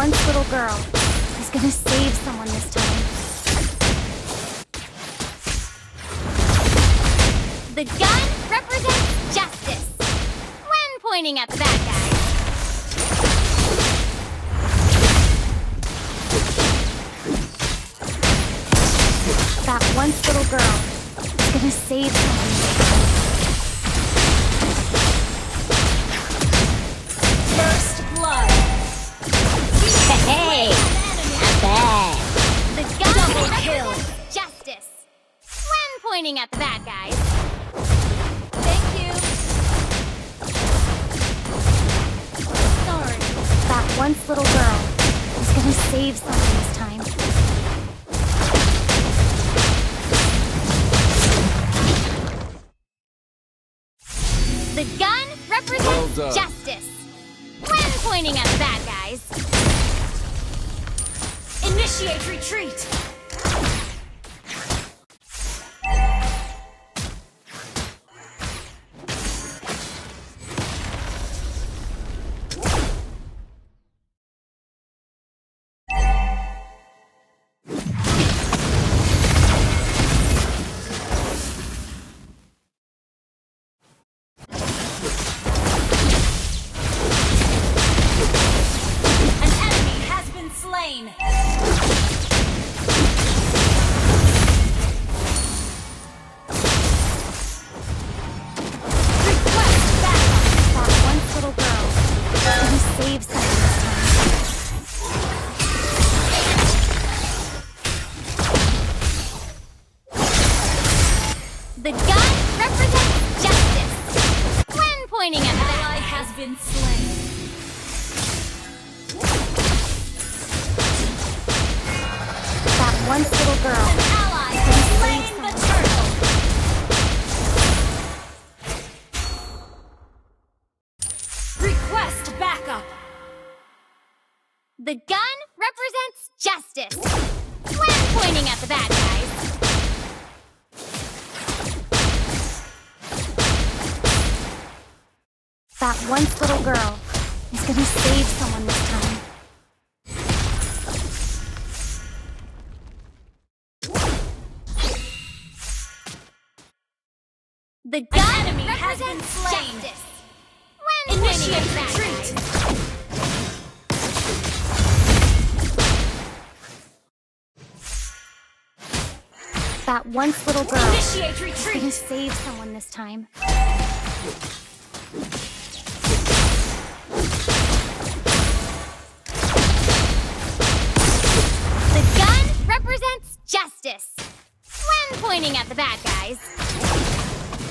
once little girl is gonna save someone this time. The gun represents justice when pointing at the bad guys. That once little girl is gonna save someone this time. First blood. Hey, not bad. The gun Double kill. represents justice when pointing at the bad guys. Thank you. Sorry. That once little girl is gonna save someone this time. The gun represents Well done. justice when pointing at the bad guys. Initiate retreat. An enemy has been slain. Request backup. That once little girl is gonna save someone this time. The gun represents justice when pointing at the bad Ally guys. has been slain. That once little girl An ally has slain the turtle. Request backup. The gun represents justice when pointing at the bad guys. That once little girl is gonna save someone this time. The gun enemy has been represents slain. justice when pointing at Initiate the bad retreat. guys. That once little girl Initiate is gonna retreat. save someone this time. The gun represents justice when pointing at the bad guys.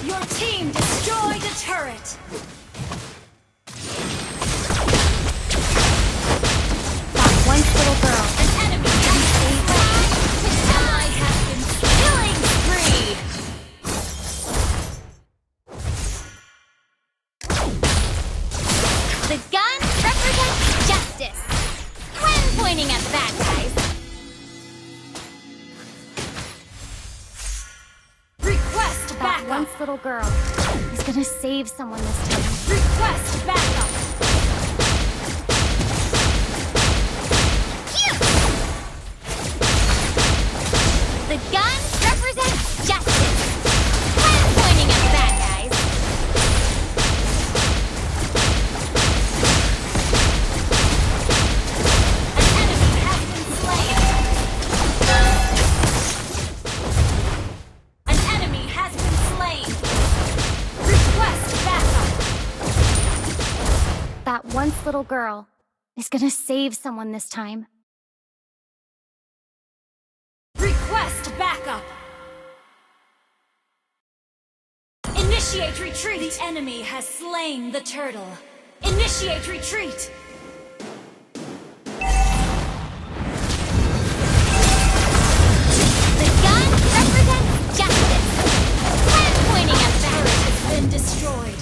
Your team destroyed a turret. That once little girl An enemy has been slain. An ally has been killing spree. The gun represents justice when pointing at the bad guys. Request That backup. once little girl is gonna save someone this time. Request backup. The gun represents justice when pointing at the bad guys. An enemy has been slain. An enemy has been slain. Request backup. That once little girl is gonna save someone this time. Request backup. Initiate retreat. The enemy has slain the turtle. Initiate retreat. The gun represents justice when pointing at the bad Turret guys. has been destroyed.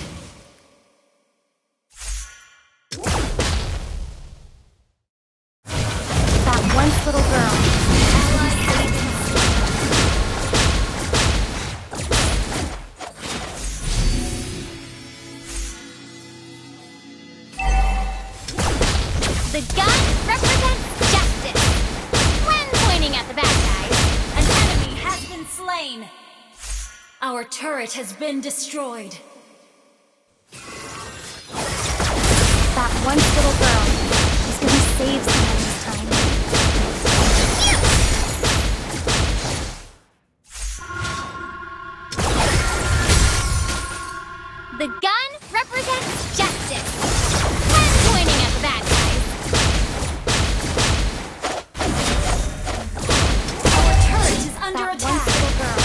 That once little girl Ally has been slain. The gun represents justice. When pointing at the bad guys, An enemy has been slain. Our turret has been destroyed. that once little girl is gonna save someone this time. The gun represents justice. When pointing at the bad guys. Our turret is under That attack. once little girl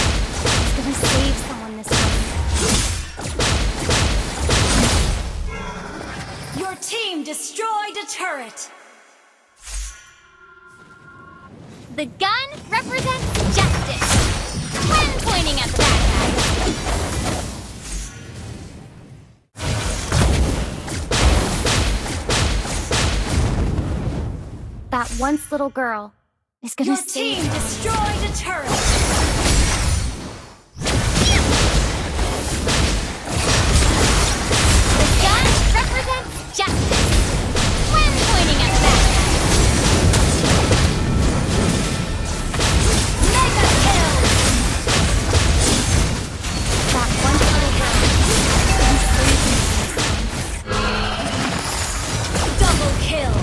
is gonna save someone this time. Your team destroyed a turret. The gun represents justice. When pointing at the bad guys. That once little girl is gonna Your save team someone. destroyed a turret. The gun represents justice. When pointing at the bad guys. Mega kill. That once little girl is gonna save someone this time. Double kill.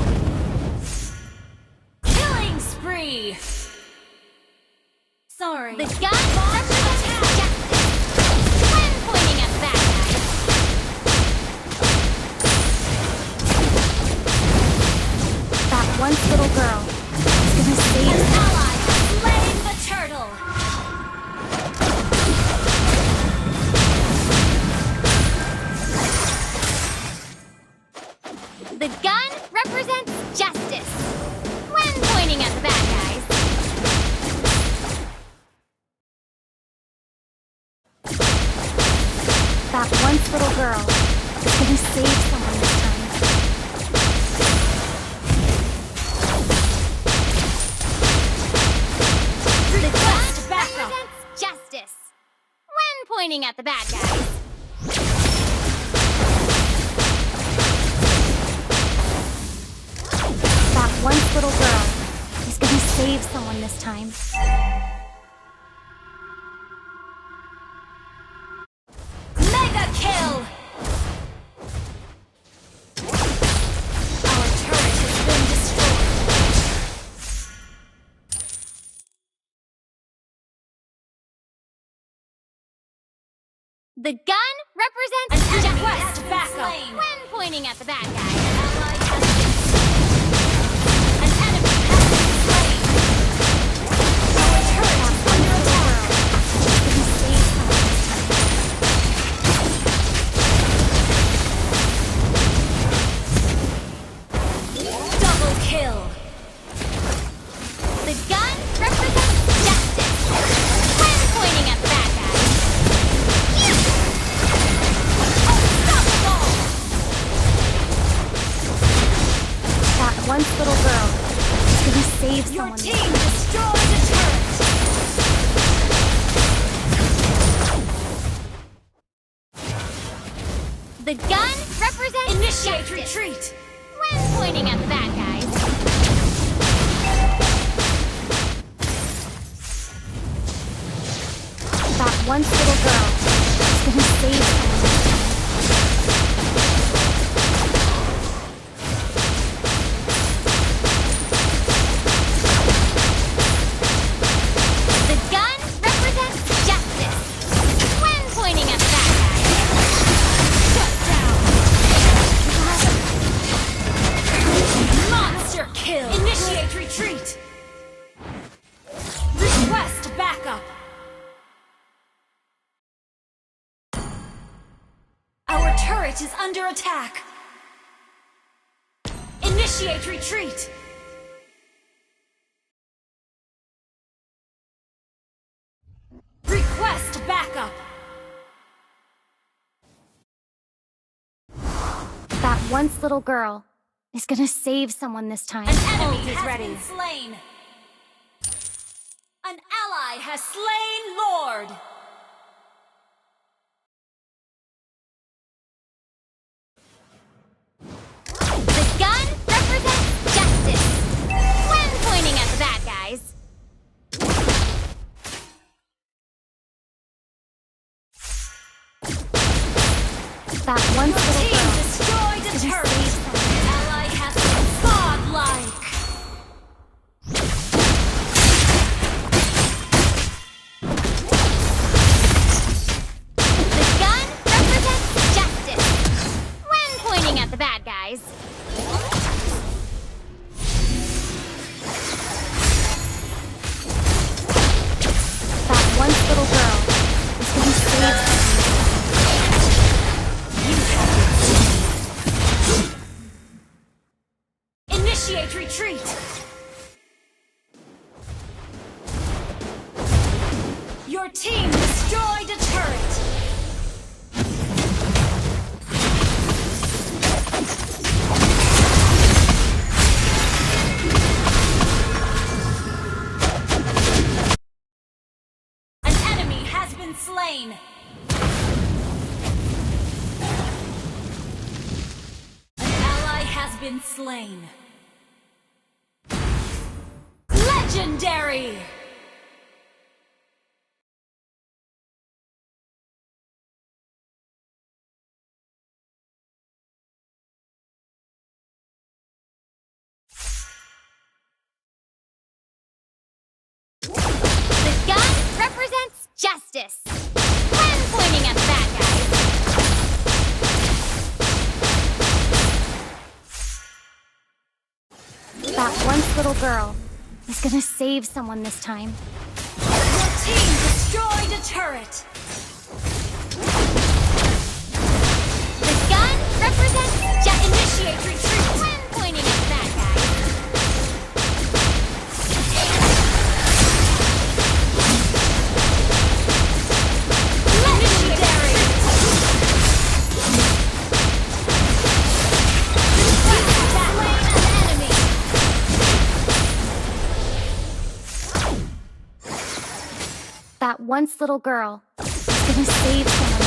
Killing spree. Sorry. The gun represents justice. When pointing at the bad guys. That once little girl is gonna save An someone. ally has slain the turtle. The gun represents justice. When pointing at the bad guys. That once little girl is gonna save someone this time. The gun Back up. represents justice. When pointing at the bad guys. That once little girl is gonna save someone this time. Mega kill. Our turret has been destroyed. The gun represents An enemy justice. has been Backup. slain. When pointing at the bad guys. An enemy has been slain. Our turret is under attack. Gonna save someone this time. Double kill. The gun represents justice. When pointing at the bad guys. Unstoppable. That once little girl is gonna save Your someone this team time. destroyed a turret. The gun represents Initiate justice. retreat. When pointing at the bad guys. That once little girl is gonna save someone this time. The gun represents justice. When pointing at the bad guys. Shut down. Monster kill. Initiate retreat. Request backup. Our turret is under attack. Initiate retreat. Request backup. That once little girl is gonna save someone this time. An enemy Ult is has ready. been slain. An ally has slain Lord. The gun represents That one Your little team girl. destroyed a Gonna turret. save someone. An ally has been godlike. The gun represents justice when pointing at the bad guys. That one little girl is gonna save someone. Initiate retreat. Your team destroyed a turret. An enemy has been slain. An ally has been slain. Legendary! The gun represents justice when pointing at the bad guys. That one little girl is gonna save someone this time. Your team destroyed a turret. The gun represents Initiate retreat. when pointing at the bad guys. Legendary! That way an enemy. That once little girl is gonna save someone